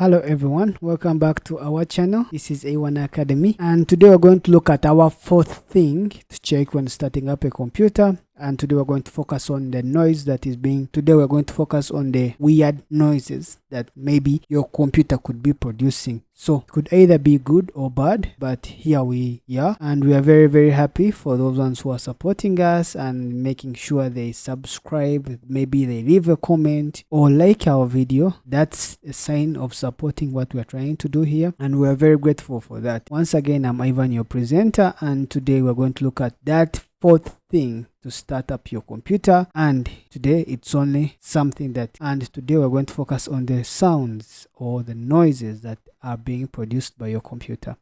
Hello everyone, welcome back to our channel. This is Aione Academy, and today we're going to look at our fourth thing to check when starting up a computer. And today we're going to focus on the noise that is being, today we're going to focus on the weird noises that maybe your computer could be producing. So it could either be good or bad, but here we are, and we are very happy for those ones who are supporting us and making sure they subscribe, maybe they leave a comment or like our video. That's a sign of supporting what we are trying to do here, and we are very grateful for that. Once again, I'm Ivan, your presenter, and today we're going to look at that fourth thing to start up your computer. And today it's only something that, and today we're going to focus on the sounds or the noises that are being produced by your computer.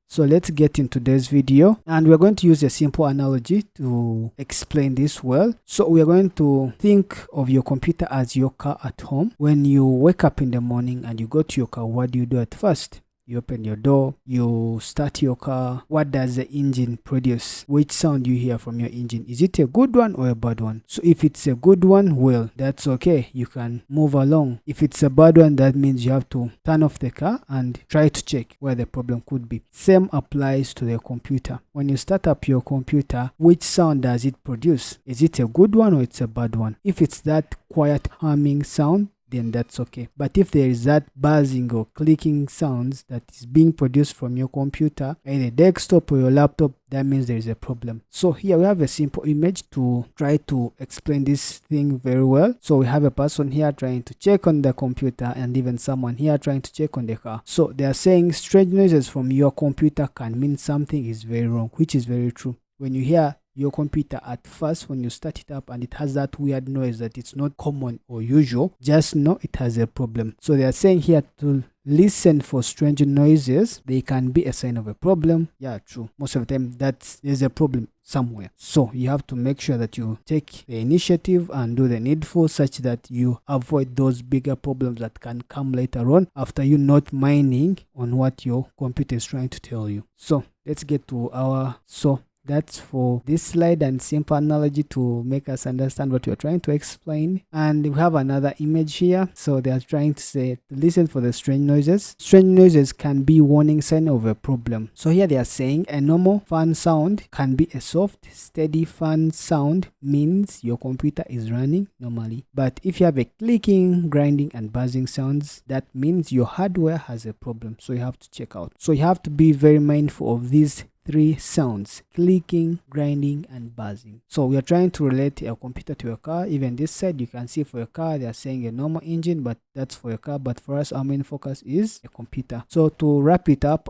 So let's get into today's video, and we're going to use a simple analogy to explain this well. So we're going to think of your computer as your car at home. When you wake up in the morning and you go to your car, what do you do at first? You open your door, you start your car. What does the engine produce? Which sound you hear from your engine? Is it a good one or a bad one? So if it's a good one, well, that's okay. You can move along. If it's a bad one, that means you have to turn off the car and try to check where the problem could be. Same applies to the computer. When you start up your computer, which sound does it produce? Is it a good one or it's a bad one? If it's that quiet humming sound, then that's okay. But if there is that buzzing or clicking sounds that is being produced from your computer, either desktop or your laptop, that means there is a problem. So here we have a simple image to try to explain this thing very well. So we have a person here trying to check on the computer, and even someone here trying to check on the car. So they are saying strange noises from your computer can mean something is very wrong, which is very true. When you hear your computer at first, when you start it up and it has that weird noise that it's not common or usual, just know it has a problem. So they are saying here to listen for strange noises. They can be a sign of a problem. Yeah, true. Most of the time there's a problem somewhere. So you have to make sure that you take the initiative and do the needful such that you avoid those bigger problems that can come later on after you not minding on what your computer is trying to tell you. So let's get to that's for this slide and simple analogy to make us understand what you're trying to explain. And we have another image here. So they are trying to say, listen for the strange noises. Strange noises can be warning sign of a problem. So here they are saying a normal fan sound can be a soft, steady fan sound, means your computer is running normally. But if you have a clicking, grinding, and buzzing sounds, that means your hardware has a problem. So you have to check out. So you have to be very mindful of these three sounds: clicking, grinding, and buzzing. So we are trying to relate a computer to a car. Even this side, you can see for a car, they are saying a normal engine, but that's for a car. But for us, our main focus is a computer. So to wrap it up,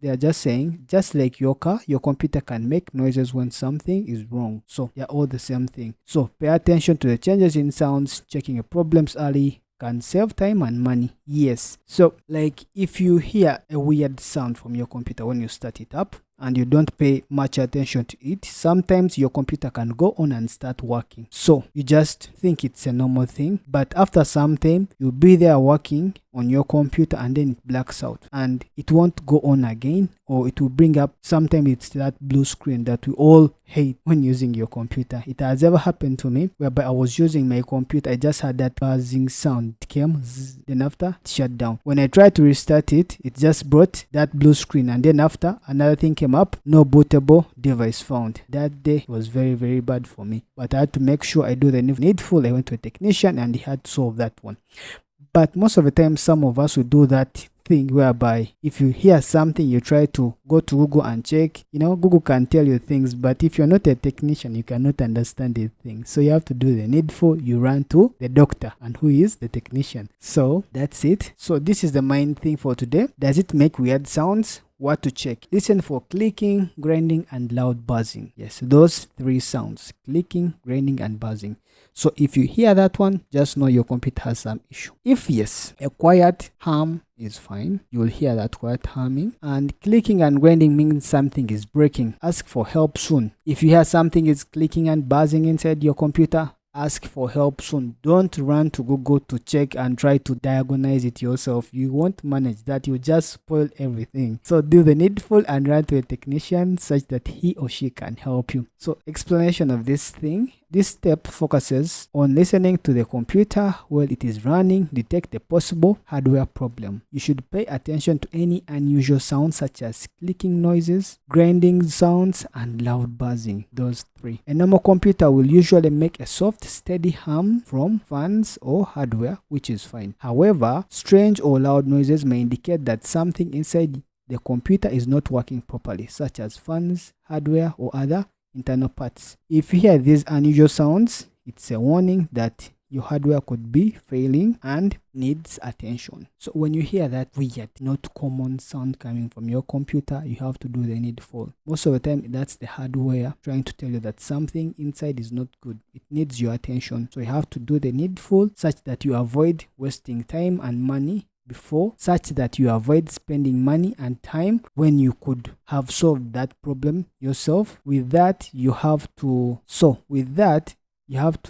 they are just saying, just like your car, your computer can make noises when something is wrong. So they're all the same thing. So pay attention to the changes in sounds. Checking your problems early can save time and money. Yes. So like if you hear a weird sound from your computer when you start it up and you don't pay much attention to it, sometimes your computer can go on and start working. So you just think it's a normal thing, but after some time you'll be there working on your computer and then it blacks out and it won't go on again, or it will bring up, sometimes it's that blue screen that we all hate when using your computer. It has ever happened to me whereby I was using my computer, I just had that buzzing sound. It came, then after it shut down. When I tried to restart it, it just brought that blue screen, and then after another thing came up, no bootable device found. That day was very bad for me, but I had to make sure I do the needful. I went to a technician and he had to solve that one. But most of the time, some of us will do that thing whereby if you hear something, you try to go to Google and check. Google can tell you things, but if you're not a technician, you cannot understand the thing. So you have to do the needful. You run to the doctor, and who is the technician. So that's it. So this is the main thing for today. Does it make weird sounds? What to check? Listen for clicking, grinding, and loud buzzing. Yes, those three sounds: clicking, grinding, and buzzing. So if you hear that one, just know your computer has some issue. If yes, a quiet hum is fine. You will hear that quiet humming. And clicking and grinding means something is breaking. Ask for help soon. If you hear something is clicking and buzzing inside your computer, ask for help soon. Don't run to Google to check and try to diagnose it yourself. You won't manage that. You just spoil everything. So do the needful and run to a technician such that he or she can help you. So explanation of this thing, This step focuses on listening to the computer while it is running, detect a possible hardware problem. You should pay attention to any unusual sounds such as clicking noises, grinding sounds, and loud buzzing. Those three. A normal computer will usually make a soft, steady hum from fans or hardware, which is fine. However, strange or loud noises may indicate that something inside the computer is not working properly, such as fans, hardware, or other internal parts. If you hear these unusual sounds, it's a warning that your hardware could be failing and needs attention. So when you hear that weird, not common sound coming from your computer, you have to do the needful. Most of the time, that's the hardware trying to tell you that something inside is not good. It needs your attention. So you have to do the needful such that you avoid wasting time and money such that you avoid spending money and time when you could have solved that problem yourself. With that, you have to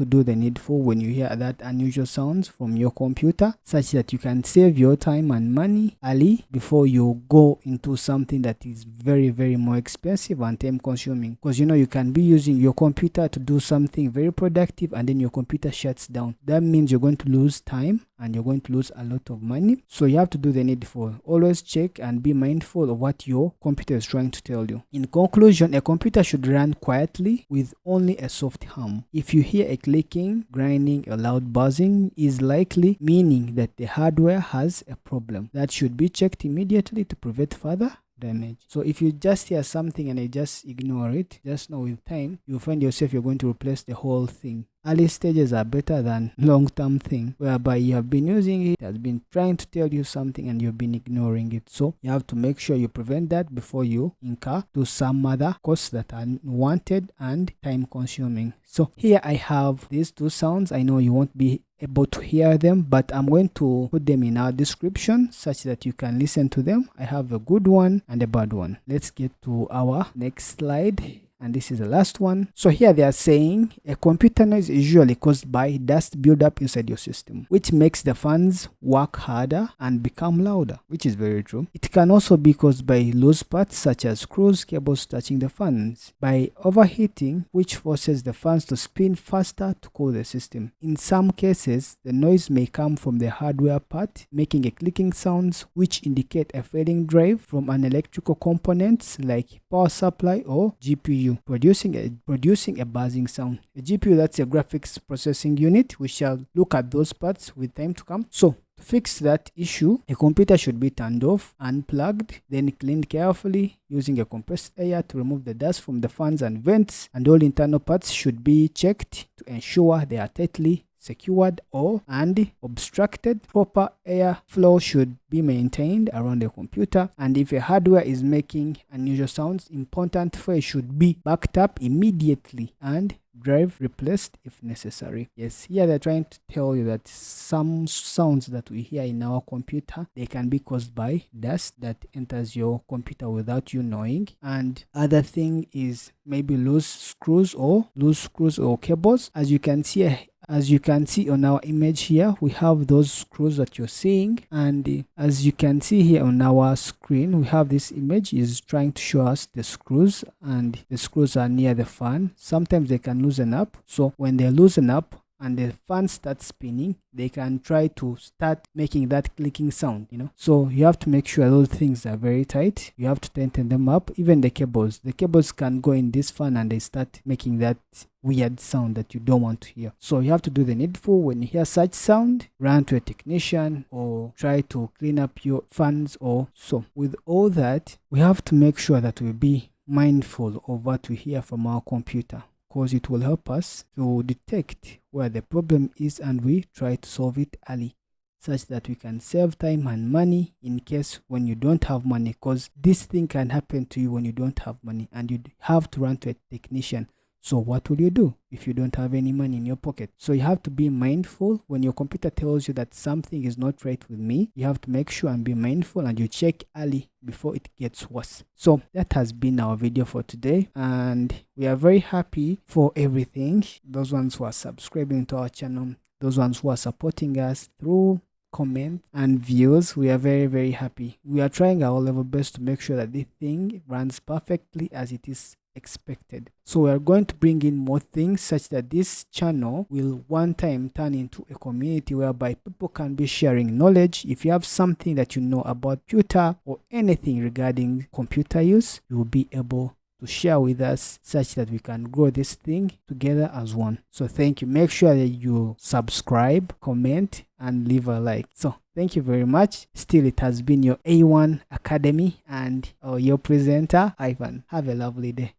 do the needful when you hear that unusual sounds from your computer, such that you can save your time and money early before you go into something that is very, very more expensive and time consuming. Because you can be using your computer to do something very productive and then your computer shuts down. That means you're going to lose time and you're going to lose a lot of money. So you have to do the needful. Always check and be mindful of what your computer is trying to tell you. In conclusion, a computer should run quietly with only a soft hum. If you hear a clicking, grinding, or loud buzzing, is likely meaning that the hardware has a problem that should be checked immediately to prevent further damage. So if you just hear something and you just ignore it, just know with time you'll find yourself you're going to replace the whole thing. Early stages are better than long-term thing whereby you have been using it, has been trying to tell you something and you've been ignoring it. So you have to make sure you prevent that before you incur to some other costs that are unwanted and time consuming. So here I have these two sounds. I know you won't be able to hear them, but I'm going to put them in our description such that you can listen to them. I have a good one and a bad one. Let's get to our next slide. And this is the last one. So here they are saying a computer noise is usually caused by dust buildup inside your system, which makes the fans work harder and become louder, which is very true. It can also be caused by loose parts such as screws, cables touching the fans, by overheating, which forces the fans to spin faster to cool the system. In some cases, the noise may come from the hardware part, making a clicking sounds, which indicate a failing drive from an electrical components like power supply or GPU. Producing a buzzing sound. A GPU, that's a graphics processing unit. We shall look at those parts with time to come. So to fix that issue, a computer should be turned off, unplugged, then cleaned carefully using a compressed air to remove the dust from the fans and vents, and all internal parts should be checked to ensure they are tightly secured or obstructed. Proper air flow should be maintained around the computer, and if a hardware is making unusual sounds, important files should be backed up immediately and drive replaced if necessary. Yes, here they're trying to tell you that some sounds that we hear in our computer, they can be caused by dust that enters your computer without you knowing. And other thing is maybe loose screws or cables. As you can see on our image here, we have those screws that you're seeing, and as you can see here on our screen, we have this image is trying to show us the screws, and the screws are near the fan. Sometimes they can loosen up, so when they loosen up and the fan starts spinning, they can try to start making that clicking sound, So you have to make sure those things are very tight. You have to tighten them up. Even the cables can go in this fan and they start making that weird sound that you don't want to hear. So you have to do the needful. When you hear such sound, run to a technician or try to clean up your fans or so. With all that, we have to make sure that we be mindful of what we hear from our computer, because it will help us to detect where the problem is and we try to solve it early, such that we can save time and money in case when you don't have money, because this thing can happen to you when you don't have money and you have to run to a technician. So what will you do if you don't have any money in your pocket? So you have to be mindful when your computer tells you that something is not right with me. You have to make sure and be mindful, and you check early before it gets worse. So that has been our video for today, and we are very happy for everything. Those ones who are subscribing to our channel, those ones who are supporting us through comments and views, we are very, very happy. We are trying our level best to make sure that this thing runs perfectly as it is expected. So we are going to bring in more things such that this channel will one time turn into a community whereby people can be sharing knowledge. If you have something that you know about computer or anything regarding computer use, you will be able to share with us such that we can grow this thing together as one. So thank you. Make sure that you subscribe, comment, and leave a like. So thank you very much. Still, it has been your A1 Academy and your presenter, Ivan. Have a lovely day.